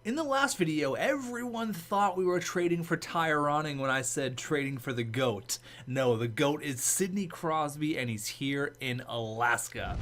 In the last video, everyone thought we were trading for Ty Ronning when I said trading for the GOAT. No, the GOAT is Sidney Crosby, and he's here in Alaska.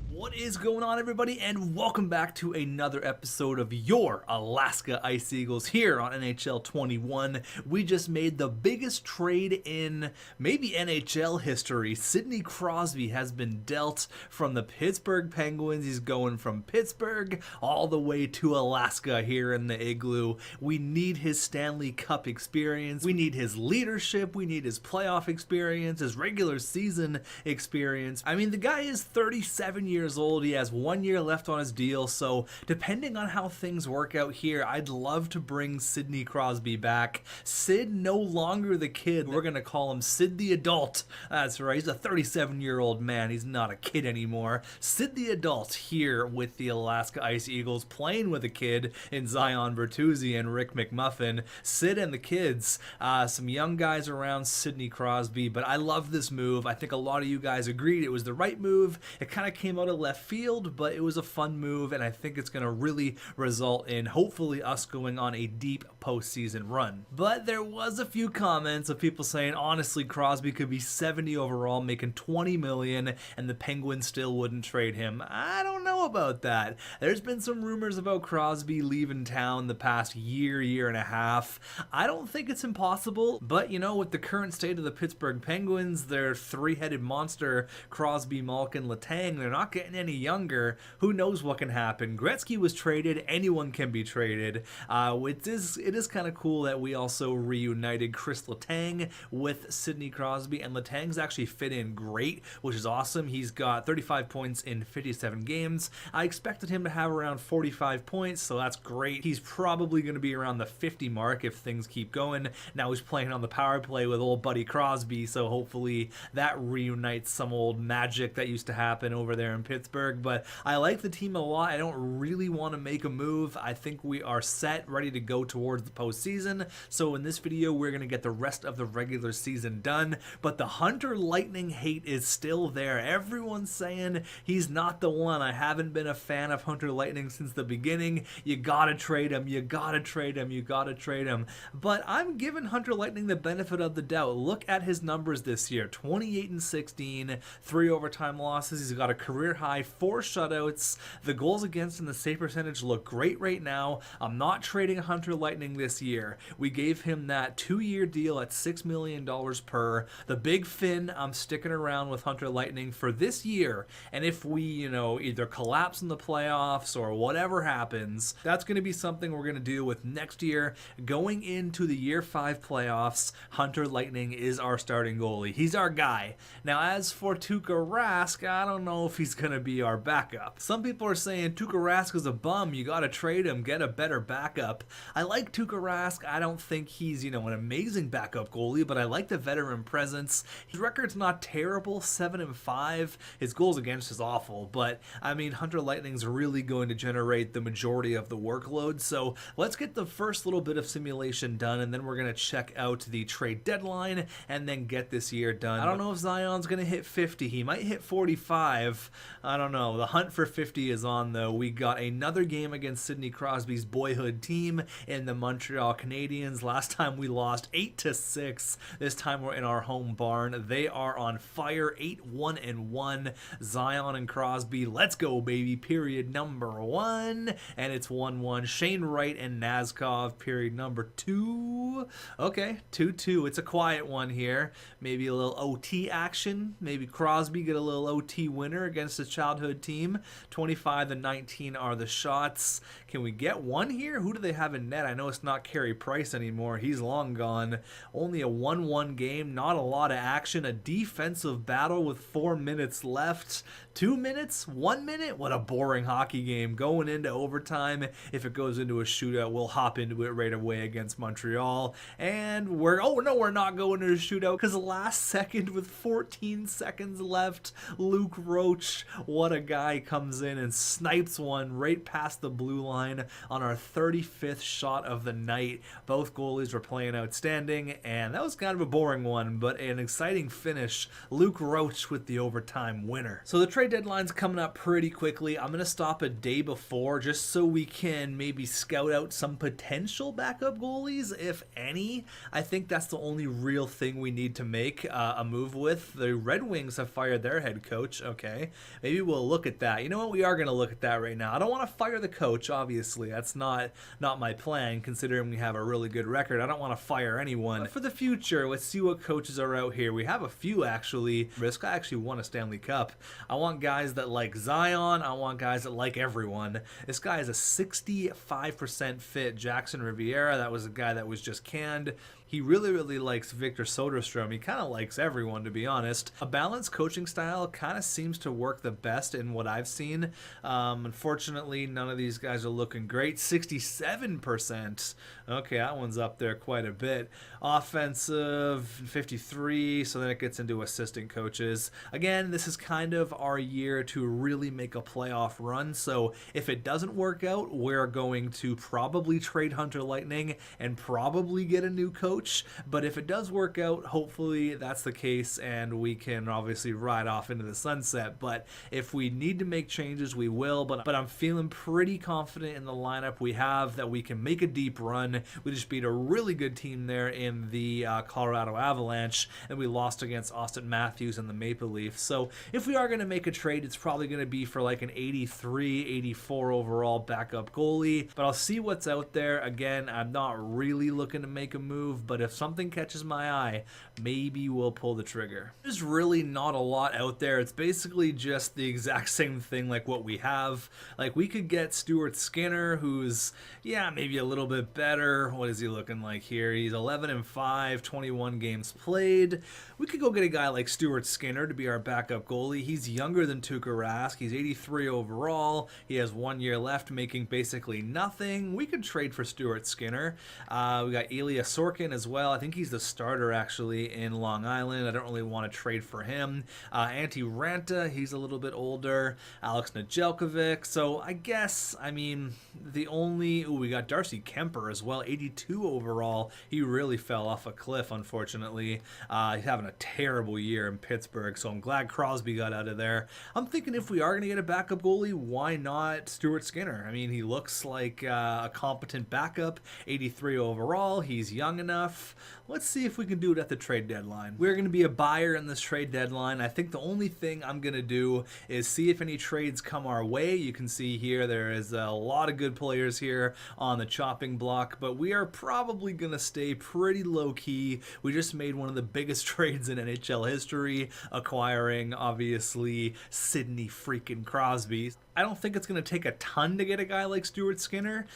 What is going on, everybody, and welcome back to another episode of your Alaska Ice Eagles here on NHL 21. We just made the biggest trade in maybe NHL history. Sidney Crosby has been dealt from the Pittsburgh Penguins. He's going from Pittsburgh all the way to Alaska here in the Igloo. We need his Stanley Cup experience. We need his leadership. We need his playoff experience, his regular season experience. I mean, the guy is 37 years old. He has 1 year left on his deal, so depending on how things work out here, I'd love to bring Sidney Crosby back. Sid, no longer the kid. We're gonna call him Sid the adult. That's right, he's a 37-year-old man. He's not a kid anymore. Sid the adult here with the Alaska Ice Eagles, playing with a kid in Zion BERTUZZI and Rick McMuffin. Sid and the kids, some young guys around Sidney Crosby, but I love this move. I think a lot of you guys agreed it was the right move. It kind of came out of left field, but it was a fun move, and I think it's going to really result in hopefully us going on a deep postseason run. But there was a few comments of people saying, honestly, Crosby could be 70 overall, making 20 million, and the Penguins still wouldn't trade him. I don't know about that. There's been some rumors about Crosby leaving town the past year and a half. I don't think it's impossible, but you know, with the current state of the Pittsburgh Penguins, their three-headed monster, Crosby, Malkin, Letang, they're not getting any younger. Who knows what can happen? Gretzky was traded. Anyone can be traded. It is kind of cool that we also reunited Chris Letang with Sidney Crosby, and Letang's actually fit in great, which is awesome. He's got 35 points in 57 games. I expected him to have around 45 points, so that's great. He's probably going to be around the 50 mark if things keep going. Now he's playing on the power play with old buddy Crosby, so hopefully that reunites some old magic that used to happen over there in Pittsburgh. But I like the team a lot. I don't really want to make a move. I think we are set, ready to go towards the postseason. So in this video, we're going to get the rest of the regular season done. But the Hunter Lightning hate is still there. Everyone's saying he's not the one. I haven't been a fan of Hunter Lightning since the beginning. You gotta trade him. You gotta trade him. You gotta trade him. But I'm giving Hunter Lightning the benefit of the doubt. Look at his numbers this year. 28-16, 3 overtime losses. He's got a career high 4 shutouts. The goals against and the save percentage look great right now. I'm not trading Hunter Lightning this year. We gave him that 2-year deal at $6 million per. The big fin, I'm sticking around with Hunter Lightning for this year. And if we, either collapse in the playoffs or whatever happens, that's going to be something we're going to deal with next year. Going into the year 5 playoffs, Hunter Lightning is our starting goalie. He's our guy. Now, as for Tuukka Rask, I don't know if he's going to be our backup. Some people are saying Tuukka Rask is a bum. You got to trade him, get a better backup. I like Tuukka Rask. I don't think he's, an amazing backup goalie, but I like the veteran presence. His record's not terrible, 7-5. His goals against is awful, but I mean, Hunter Lightning's really going to generate the majority of the workload. So let's get the first little bit of simulation done, and then we're going to check out the trade deadline and then get this year done. I don't know if Zion's going to hit 50. He might hit 45. I don't know. The hunt for 50 is on, though. We got another game against Sidney Crosby's boyhood team in the Montreal Canadiens. Last time we lost 8-6. This time we're in our home barn. They are on fire, 8-1-1. Zion and Crosby, let's go, baby. Period number 1, and it's 1-1. Shane Wright and Nazkov, period number 2. Okay, 2-2. It's a quiet one here. Maybe a little OT action. Maybe Crosby get a little OT winner against his childhood team. 25-19 are the shots. Can we get one here? Who do they have in net? I know it's not Carey Price anymore. He's long gone. Only a 1-1 game. Not a lot of action. A defensive battle with 4 minutes left. 2 minutes? 1 minute? What a boring hockey game. Going into overtime, if it goes into a shootout, we'll hop into it right away against Montreal. And we're not going to a shootout because last second with 14 seconds left, Luke Roach, what a guy, comes in and snipes one right past the blue line on our 35th shot of the night. Both goalies were playing outstanding, and that was kind of a boring one, but an exciting finish. Luke Roach with the overtime winner. So the trade deadline's coming up pretty quickly. I'm going to stop a day before just so we can maybe scout out some potential backup goalies, if any. I think that's the only real thing we need to make a move with. The Red Wings have fired their head coach. Okay, maybe we'll look at that. You know what? We are going to look at that right now. I don't want to fire the coach, obviously. That's not my plan, considering we have a really good record. I don't want to fire anyone. But for the future, let's see what coaches are out here. We have a few, actually. This guy actually won a Stanley Cup. I want guys that like Zion. I want guys that like everyone. This guy is a 65% fit. Jackson Riviera, that was a guy that was just canned. He really likes Victor Soderstrom. He kind of likes everyone, to be honest. A balanced coaching style kind of seems to work the best in what I've seen. Unfortunately, none of these guys are looking great. 67%. Okay, that one's up there quite a bit. Offensive, 53, so then it gets into assistant coaches. Again, this is kind of our year to really make a playoff run, so if it doesn't work out, we're going to probably trade Hunter Lightning and probably get a new coach. But if it does work out, hopefully that's the case and we can obviously ride off into the sunset. But if we need to make changes, we will. But I'm feeling pretty confident in the lineup we have that we can make a deep run. We just beat a really good team there in the Colorado Avalanche, and we lost against Austin Matthews and the Maple Leafs. So if we are going to make a trade, it's probably going to be for like an 83, 84 overall backup goalie. But I'll see what's out there. Again, I'm not really looking to make a move, but if something catches my eye, maybe we'll pull the trigger. There's really not a lot out there. It's basically just the exact same thing like what we have. Like, we could get Stuart Skinner, who's, yeah, maybe a little bit better. What is he looking like here? He's 11-5, 21 games played. We could go get a guy like Stuart Skinner to be our backup goalie. He's younger than Tuukka Rask. He's 83 overall. He has 1 year left, making basically nothing. We could trade for Stuart Skinner. We got Ilya Sorkin as well. I think he's the starter actually in Long Island. I don't really want to trade for him. Antti Ranta, he's a little bit older. Alex Nedeljkovic. So I guess, I mean, the only... Ooh, we got Darcy Kemper as well, 82 overall. He really fell off a cliff, unfortunately. He's having a terrible year in Pittsburgh, so I'm glad Crosby got out of there. I'm thinking if we are going to get a backup goalie, why not Stuart Skinner? I mean, he looks like a competent backup, 83 overall. He's young enough. Let's see if we can do it at the trade deadline. We're going to be a buyer in this trade deadline. I think the only thing I'm going to do is see if any trades come our way. You can see here there is a lot of good players here on the chopping block, but we are probably going to stay pretty low-key. We just made one of the biggest trades in NHL history, acquiring, obviously, Sidney freaking Crosby. I don't think it's going to take a ton to get a guy like Stuart Skinner.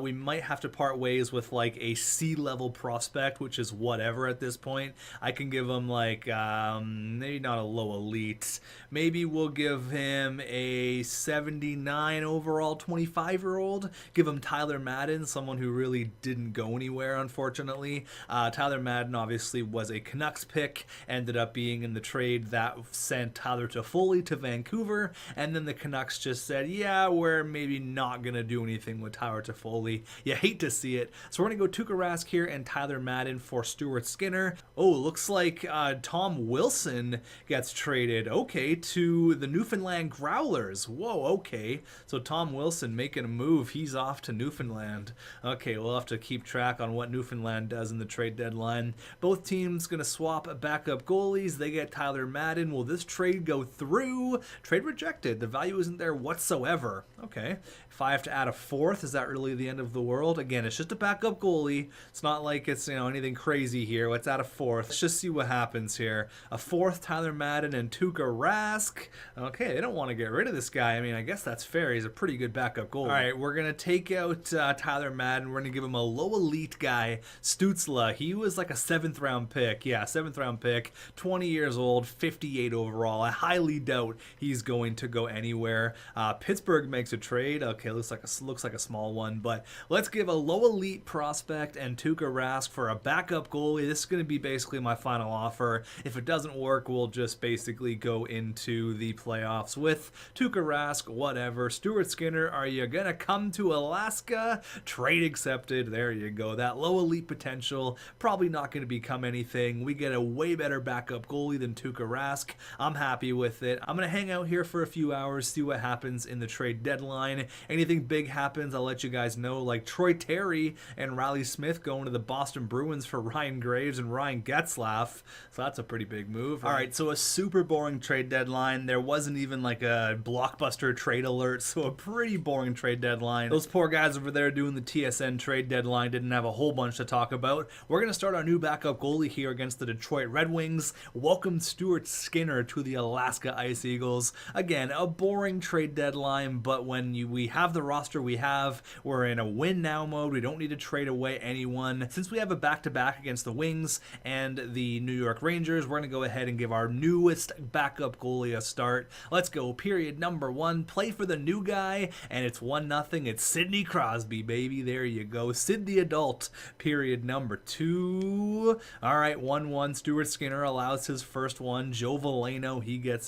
We might have to part ways with like a C-level prospect, which is whatever at this point. I can give him like, maybe not a low elite. Maybe we'll give him a 79 overall 25-year-old. Give him Tyler Madden, someone who really didn't go anywhere, unfortunately. Tyler Madden obviously was a Canucks pick, ended up being in the trade that sent Tyler Toffoli to Vancouver, and then the Canucks just said, yeah, we're maybe not going to do anything with Tyler Toffoli. You hate to see it. So we're going to go Tuukka Rask here and Tyler Madden for Stuart Skinner. Oh, looks like Tom Wilson gets traded, okay, to the Newfoundland Growlers. Whoa, okay. So Tom Wilson making a move. He's off to Newfoundland. Okay, we'll have to keep track on what Newfoundland does in the trade deadline. Both teams going to swap backup goalies. They get Tyler Madden. Will this trade go through? Trade rejected. The value isn't there whatsoever. Okay, if I have to add a fourth, is that really the end of the world? Again, it's just a backup goalie. It's not like it's you know, anything crazy here. Let's add a fourth. Let's just see what happens here. A fourth Tyler Madden and Tuukka Rask. Okay, they don't want to get rid of this guy. I mean, I guess that's fair. He's a pretty good backup goalie. All right, we're going to take out Tyler Madden. We're going to give him a low elite guy, Stützle. He was like a 7th round pick. Yeah, 7th round pick, 20 years old, 58 overall. I highly doubt he's going to go anywhere. Pittsburgh makes a trade. Okay, looks like a small one, but let's give a low elite prospect and Tuukka Rask for a backup goalie. This is going to be basically my final offer. If it doesn't work, we'll just basically go into the playoffs with Tuukka Rask, whatever. Stuart Skinner, are you going to come to Alaska? Trade accepted. There you go. That low elite potential, probably not going to become anything. We get a way better backup goalie than Tuukka Rask. I'm happy with it. I'm going to hang out here for a few hours, see what happens in the trade deadline. Anything big happens, I'll let you guys know, like Troy Terry and Riley Smith going to the Boston Bruins for Ryan Graves and Ryan Getzlaf. So that's a pretty big move. All right, so a super boring trade deadline. There wasn't even like a blockbuster trade alert, so a pretty boring trade deadline. Those poor guys over there doing the TSN trade deadline didn't have a whole bunch to talk about. We're going to start our new backup goalie here against the Detroit Red Wings. Welcome Stuart Skinner to the Alaska Ice Eagles. Again, a boring trade deadline, but when we have the roster we have, we're in a win now mode. We don't need to trade away anyone. Since we have a back-to-back against the Wings and the New York Rangers, we're going to go ahead and give our newest backup goalie a start. Let's go. Period number 1. Play for the new guy, and it's 1-0. It's Sidney Crosby, baby. There you go. Sid the adult. Period number 2. All right, 1-1. Stuart Skinner allows his first one. Joe Veleno, he gets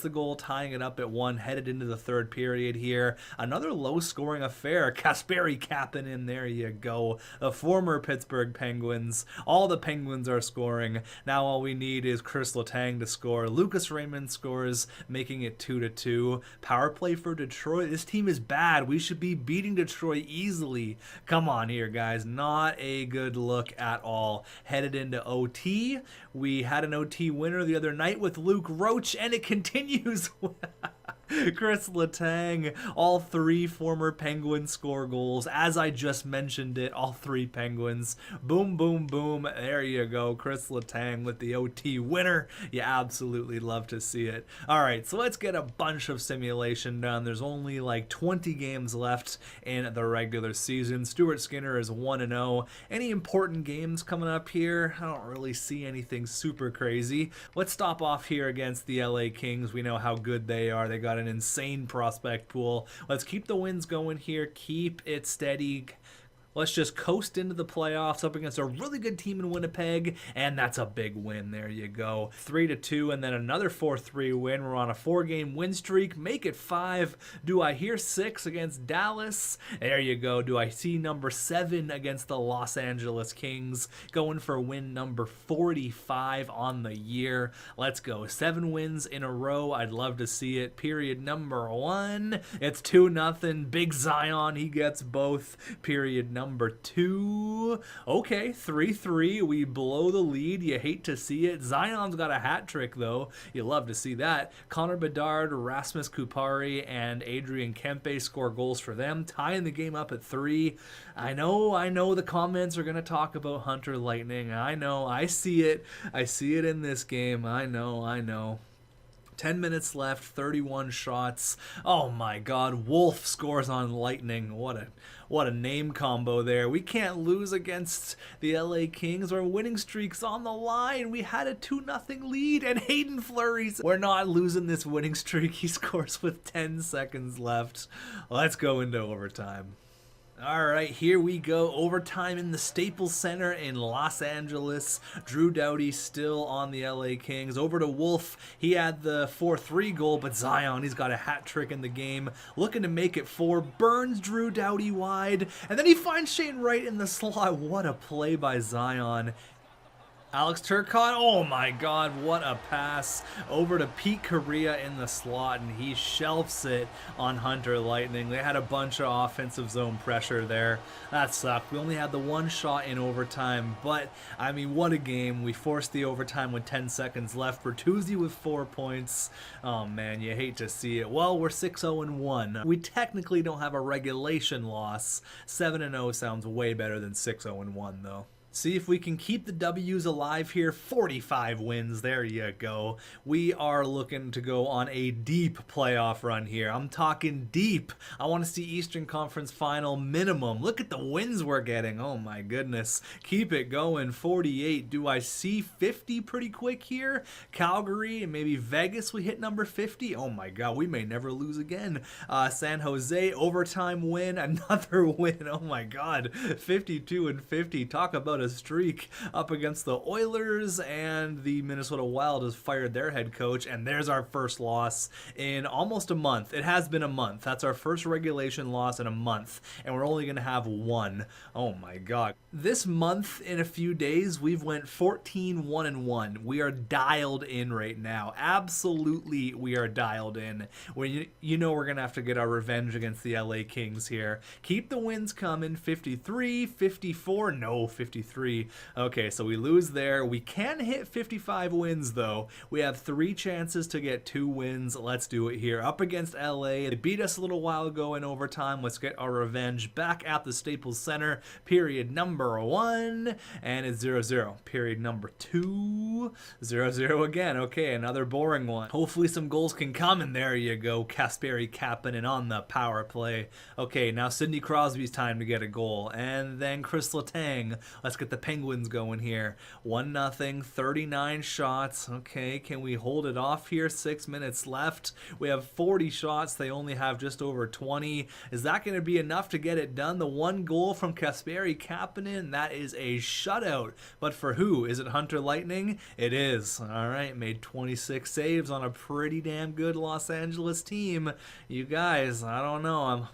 the goal, tying it up at 1, headed into the third period here. Another low-scoring affair. Kasperi Kapanen, there you go. The former Pittsburgh Penguins. All the Penguins are scoring. Now all we need is Chris Letang to score. Lucas Raymond scores, making it 2-2. Power play for Detroit. This team is bad. We should be beating Detroit easily. Come on here, guys. Not a good look at all. Headed into OT. We had an OT winner the other night with Luke Roach, and it continues. Chris Letang, all 3 former Penguins score goals. As I just mentioned it, all 3 Penguins. Boom, boom, boom. There you go. Chris Letang with the OT winner. You absolutely love to see it. All right, so let's get a bunch of simulation done. There's only like 20 games left in the regular season. Stuart Skinner is 1-0. Any important games coming up here? I don't really see anything super crazy. Let's stop off here against the LA Kings. We know how good they are. They got an insane prospect pool. Let's keep the wins going here. Keep it steady. Let's just coast into the playoffs up against a really good team in Winnipeg, and that's a big win. There you go. 3-2, and then another 4-3 win. We're on a 4-game win streak. Make it 5. Do I hear 6 against Dallas? There you go. Do I see number 7 against the Los Angeles Kings? Going for win number 45 on the year. Let's go. 7 wins in a row. I'd love to see it. Period number 1. It's 2-0. Big Zion, he gets both. Period number 2. Okay, 3-3. We blow the lead. You hate to see it. Zion's got a hat trick, though. You love to see that. Connor Bedard, Rasmus Kupari, and Adrian Kempe score goals for them, tying the game up at 3. I know the comments are going to talk about Hunter Lightning. I know. I see it. I see it in this game. I know. 10 minutes left, 31 shots. Oh my god, Wolf scores on Lightning. What a name combo there. We can't lose against the LA Kings. Our winning streak's on the line. We had a 2-0 lead, and Hayden Fleury's. We're not losing this winning streak. He scores with 10 seconds left. Let's go into overtime. All right, here we go. Overtime in the Staples Center in Los Angeles. Drew Doughty still on the LA Kings. Over to Wolf. He had the 4-3 goal, but Zion, he's got a hat trick in the game. Looking to make it 4. Burns Drew Doughty wide. And then he finds Shane Wright in the slot. What a play by Zion. Alex Turcotte, oh my god, what a pass over to Pete Correa in the slot, and he shelves it on Hunter Lightning. They had a bunch of offensive zone pressure there. That sucked. We only had the 1 shot in overtime, but I mean, what a game. We forced the overtime with 10 seconds left. Bertuzzi with 4 points. Oh man, you hate to see it. Well, we're 6-0-1. We technically don't have a regulation loss. 7-0 sounds way better than 6-0-1 though. See if we can keep the W's alive here. 45 wins. There you go. We are looking to go on a deep playoff run here. I'm talking deep. I want to see Eastern Conference Final minimum. Look at the wins we're getting. Oh my goodness. Keep it going. 48. Do I see 50 pretty quick here? Calgary and maybe Vegas, we hit number 50. Oh my god, we may never lose again. San Jose, overtime win. Another win. Oh my god. 52 and 50. Talk about a streak up against the Oilers, and the Minnesota Wild has fired their head coach, and there's our first loss in almost a month. It has been a month. That's our first regulation loss in a month, and we're only going to have one. Oh my god. This month, in a few days, we've went 14-1-1. We are dialed in right now. Absolutely, we are dialed in. You know we're going to have to get our revenge against the LA Kings here. Keep the wins coming. 53, 54, no, 53. Okay, so we lose there. We can hit 55 wins, though. We have 3 chances to get 2 wins. Let's do it here. Up against LA. They beat us a little while ago in overtime. Let's get our revenge back at the Staples Center. Period number 1. And it's 0-0. Period number 2. 0-0 again. Okay, another boring one. Hopefully some goals can come, and there you go. Kasperi Kapanen on the power play. Okay, now Sidney Crosby's time to get a goal. And then Chris Letang. Let's get the Penguins going here. 1-0, 39 shots. Okay, can we hold it off here? 6 minutes left. We have 40 shots. They only have just over 20. Is that going to be enough to get it done? The 1 goal from Kasperi Kapanen, that is a shutout. But for who? Is it Hunter Lightning? It is. All right, made 26 saves on a pretty damn good Los Angeles team. You guys, I don't know.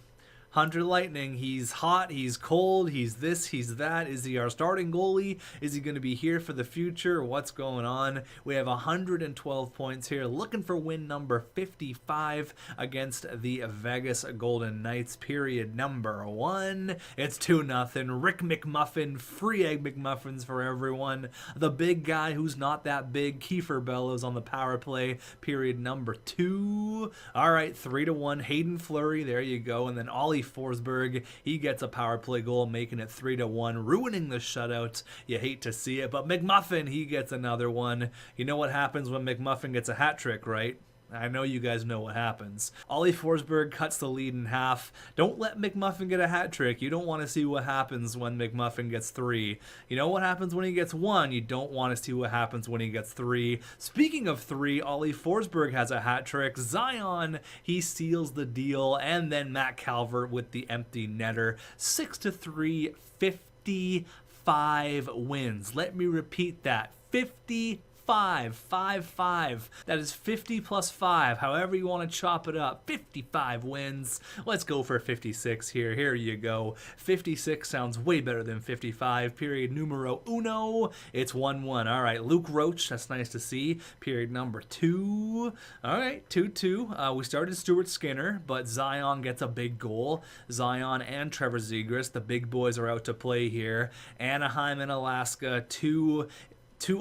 Hunter Lightning, he's hot, he's cold, he's this, he's that. Is he our starting goalie? Is he going to be here for the future? What's going on? We have 112 points here, looking for win number 55 against the Vegas Golden Knights. Period number 1. It's 2-0. Rick McMuffin, free egg McMuffins for everyone. The big guy who's not that big, Kiefer Bellows on the power play. Period number 2. All right, 3-1. Hayden Fleury, there you go. And then Ollie Forsberg, he gets a power play goal, making it 3-1, ruining the shutout. You hate to see it, but McMuffin, he gets another one. You know what happens when McMuffin gets a hat trick, right? I know you guys know what happens. Ollie Forsberg cuts the lead in half. Don't let McMuffin get a hat trick. You don't want to see what happens when McMuffin gets 3. You know what happens when he gets 1? You don't want to see what happens when he gets 3. Speaking of 3, Ollie Forsberg has a hat trick. Zion, he seals the deal. And then Matt Calvert with the empty netter. 6-3, 55 wins. Let me repeat that. 55. 5. That is 50 plus 5, however you want to chop it up. 55 wins. Let's go for 56 here. Here you go. 56 sounds way better than 55. Period numero uno. It's 1-1. All right, Luke Roach, that's nice to see. Period number 2. All right, 2-2. We started Stuart Skinner, but Zion gets a big goal. Zion and Trevor Zegras, the big boys, are out to play here. Anaheim and Alaska, two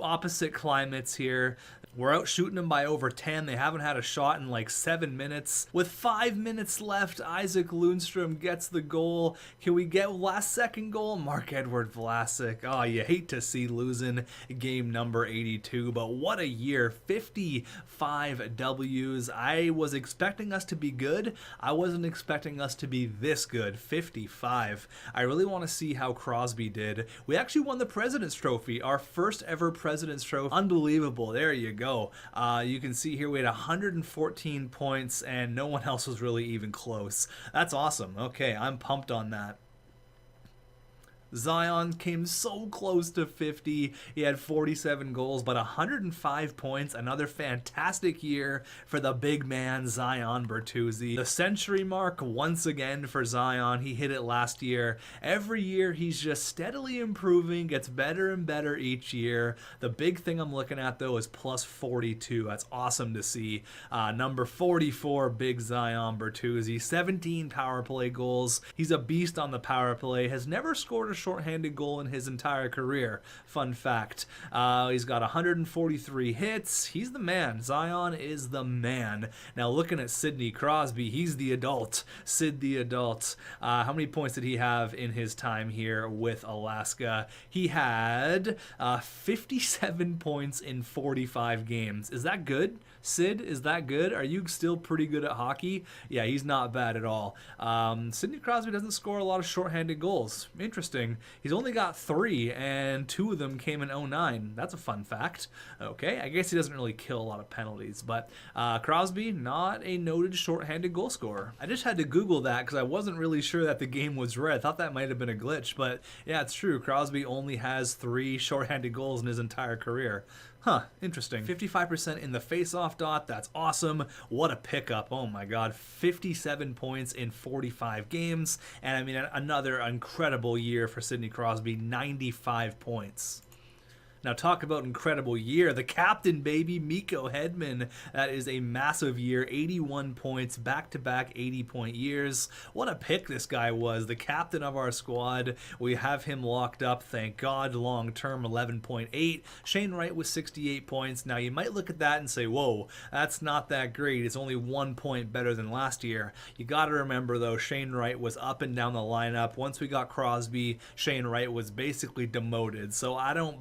opposite climates here. We're out shooting them by over 10. They haven't had a shot in like 7 minutes. With 5 minutes left, Isaac Lundstrom gets the goal. Can we get last second goal? Mark-Edward Vlasic. Oh, you hate to see losing game number 82, but what a year. 55 W's. I was expecting us to be good. I wasn't expecting us to be this good. 55. I really want to see how Crosby did. We actually won the President's Trophy, our first ever President's Trophy. Unbelievable. There you go. You can see here we had 114 points and no one else was really even close. That's awesome. Okay, I'm pumped on that. Zion came so close to 50. He had 47 goals, but 105 points. Another fantastic year for the big man, Zion Bertuzzi. The century mark once again for Zion. He hit it last year. Every year he's just steadily improving, gets better and better each year. The big thing I'm looking at, though, is plus 42. That's awesome to see. Number 44, big Zion Bertuzzi. 17 power play goals. He's a beast on the power play. Has never scored a shorthanded goal in his entire career. Fun fact. He's got 143 hits. He's the man. Zion is the man. Now looking at Sidney Crosby, he's the adult. Sid the adult. How many points did he have in his time here with Alaska? He had 57 points in 45 games. Is that good? Sid, is that good? Are you still pretty good at hockey? Yeah, he's not bad at all. Sidney Crosby doesn't score a lot of shorthanded goals. Interesting. He's only got 3, and 2 of them came in 09. That's a fun fact. Okay, I guess he doesn't really kill a lot of penalties, but Crosby, not a noted shorthanded goal scorer. I just had to Google that because I wasn't really sure that the game was red. I thought that might have been a glitch, but yeah, it's true. Crosby only has 3 shorthanded goals in his entire career. Huh, interesting. 55% in the face-off dot. That's awesome. What a pickup. Oh my god. 57 points in 45 games. And I mean, another incredible year for Sidney Crosby. 95 points. Now talk about incredible year. The captain, baby, Mikko Hedman. That is a massive year. 81 points, back-to-back 80-point years. What a pick this guy was. The captain of our squad. We have him locked up, thank God, long-term, 11.8. Shane Wright with 68 points. Now you might look at that and say, whoa, that's not that great. It's only 1 point better than last year. You got to remember, though, Shane Wright was up and down the lineup. Once we got Crosby, Shane Wright was basically demoted. So I don't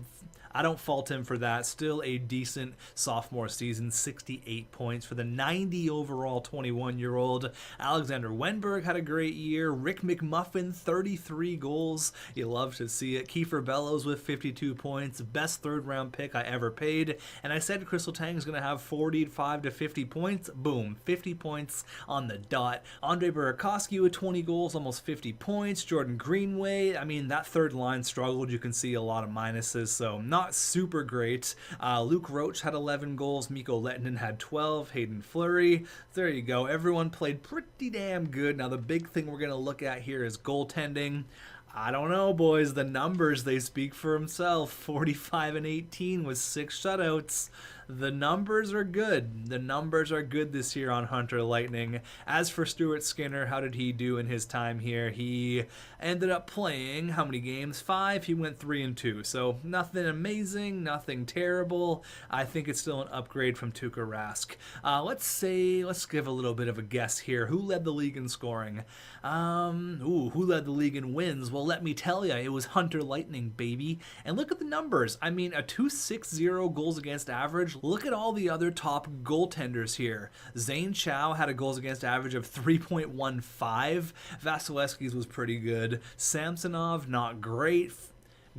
fault him for that. Still a decent sophomore season, 68 points for the 90 overall 21-year-old. Alexander Wenberg had a great year. Rick McMuffin, 33 goals. You love to see it. Kiefer Bellows with 52 points. Best third-round pick I ever paid. And I said Crystal Tang is going to have 45 to 50 points. Boom, 50 points on the dot. Andre Burakovsky with 20 goals, almost 50 points. Jordan Greenway, I mean, that third line struggled. You can see a lot of minuses, so not super great. Luke Roach had 11 goals. Mikko Lehtinen had 12. Hayden Fleury. There you go. Everyone played pretty damn good. Now the big thing we're going to look at here is goaltending. I don't know, boys. The numbers, they speak for themselves. 45 and 18 with 6 shutouts. The numbers are good. The numbers are good this year on Hunter Lightning. As for Stuart Skinner, how did he do in his time here? He ended up playing, how many games? 5. He went 3-2. So nothing amazing, nothing terrible. I think it's still an upgrade from Tuukka Rask. Let's give a little bit of a guess here. Who led the league in scoring? Who led the league in wins? Well, let me tell you, it was Hunter Lightning, baby. And look at the numbers. I mean, a 2.60 goals against average. Look at all the other top goaltenders here. Zane Chow had a goals against average of 3.15. Vasilevsky's was pretty good. Samsonov, not great.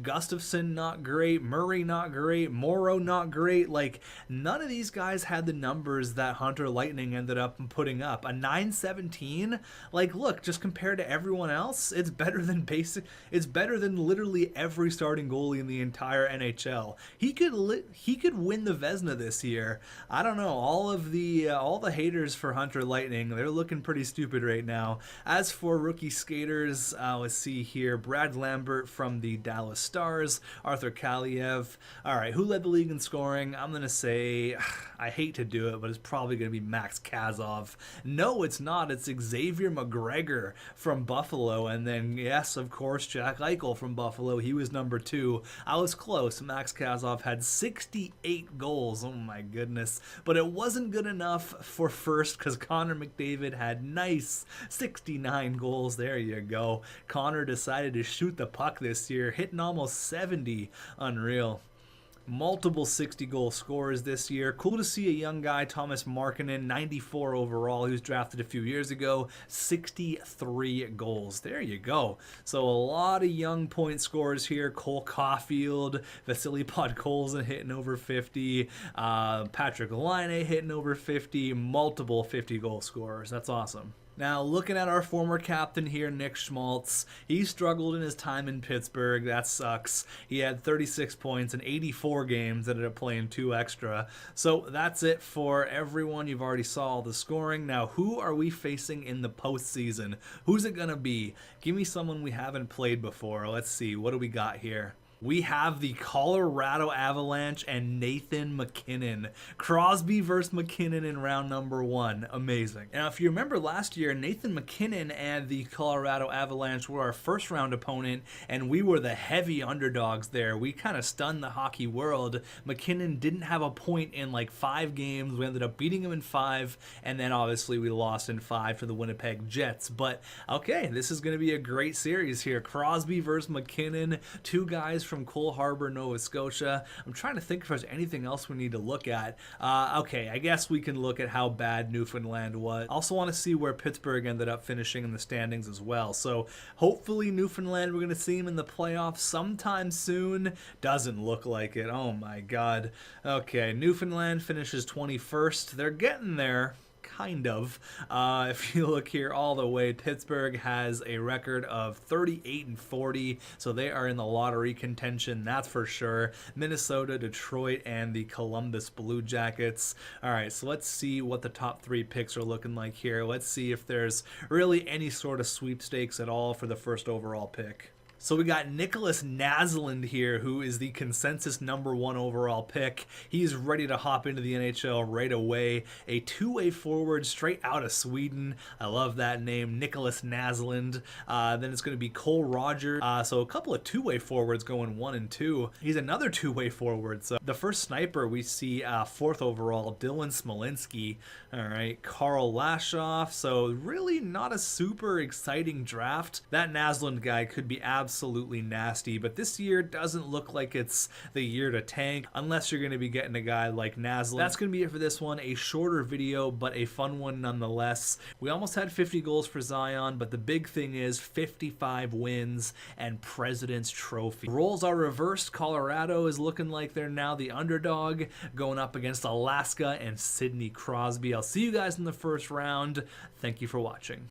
Gustafsson, not great. Murray, not great. Morrow, not great. Like, none of these guys had the numbers that Hunter Lightning ended up putting up. A 917, like, look, just compared to everyone else, it's better than literally every starting goalie in the entire NHL. He could win the Vezina this year. I don't know. All the haters for Hunter Lightning, they're looking pretty stupid right now. As for rookie skaters, let's see here. Brad Lambert from the Dallas Stars, Arthur Kaliev. All right, who led the league in scoring? I'm going to say, I hate to do it, but it's probably going to be Max Kazov. No, it's not. It's Xavier McGregor from Buffalo. And then, yes, of course, Jack Eichel from Buffalo. He was number 2. I was close. Max Kazov had 68 goals. Oh, my goodness. But it wasn't good enough for first because Connor McDavid had nice 69 goals. There you go. Connor decided to shoot the puck this year, hitting almost 70. Unreal. Multiple 60-goal scorers this year. Cool to see a young guy, Thomas Markkanen, 94 overall. He was drafted a few years ago. 63 goals. There you go. So a lot of young point scorers here. Cole Caulfield, Vasily Podkolzin hitting over 50. Patrick Laine hitting over 50. Multiple 50-goal scorers. That's awesome. Now, looking at our former captain here, Nick Schmaltz, he struggled in his time in Pittsburgh. That sucks. He had 36 points in 84 games, ended up playing 2 extra. So that's it for everyone. You've already saw all the scoring. Now, who are we facing in the postseason? Who's it going to be? Give me someone we haven't played before. Let's see. What do we got here? We have the Colorado Avalanche and Nathan MacKinnon. Crosby versus MacKinnon in round number 1. Amazing. Now, if you remember last year, Nathan MacKinnon and the Colorado Avalanche were our first round opponent, and we were the heavy underdogs there. We kind of stunned the hockey world. MacKinnon didn't have a point in like 5 games. We ended up beating him in 5, and then obviously we lost in 5 to the Winnipeg Jets. But okay, this is going to be a great series here. Crosby versus MacKinnon, 2 guys from Cole Harbour, Nova Scotia. I'm trying to think if there's anything else we need to look at. Okay, I guess we can look at how bad Newfoundland was. Also want to see where Pittsburgh ended up finishing in the standings as well. So hopefully Newfoundland, we're going to see him in the playoffs sometime soon. Doesn't look like it. Oh my God. Okay, Newfoundland finishes 21st. They're getting there. Kind of. If you look here all the way, Pittsburgh has a record of 38-40, so they are in the lottery contention, that's for sure. Minnesota, Detroit, and the Columbus Blue Jackets. All right, so let's see what the top 3 picks are looking like here. Let's see if there's really any sort of sweepstakes at all for the first overall pick. So we got Nicholas Naslund here, who is the consensus number 1 overall pick. He's ready to hop into the NHL right away. A 2-way forward straight out of Sweden. I love that name, Nicholas Naslund. Then it's going to be Cole Rogers. So a couple of 2-way forwards going 1 and 2. He's another 2-way forward. So the first sniper we see 4th overall, Dylan Smolinski. All right, Carl Lashoff. So really not a super exciting draft. That Naslund guy could be absolutely nasty, but this year doesn't look like it's the year to tank unless you're going to be getting a guy like Naslund. That's going to be it for this one. A shorter video, but a fun one nonetheless. We almost had 50 goals for Zion, but the big thing is 55 wins and President's Trophy. Roles are reversed. Colorado is looking like they're now the underdog, going up against Alaska and Sidney Crosby. I'll see you guys in the first round. Thank you for watching.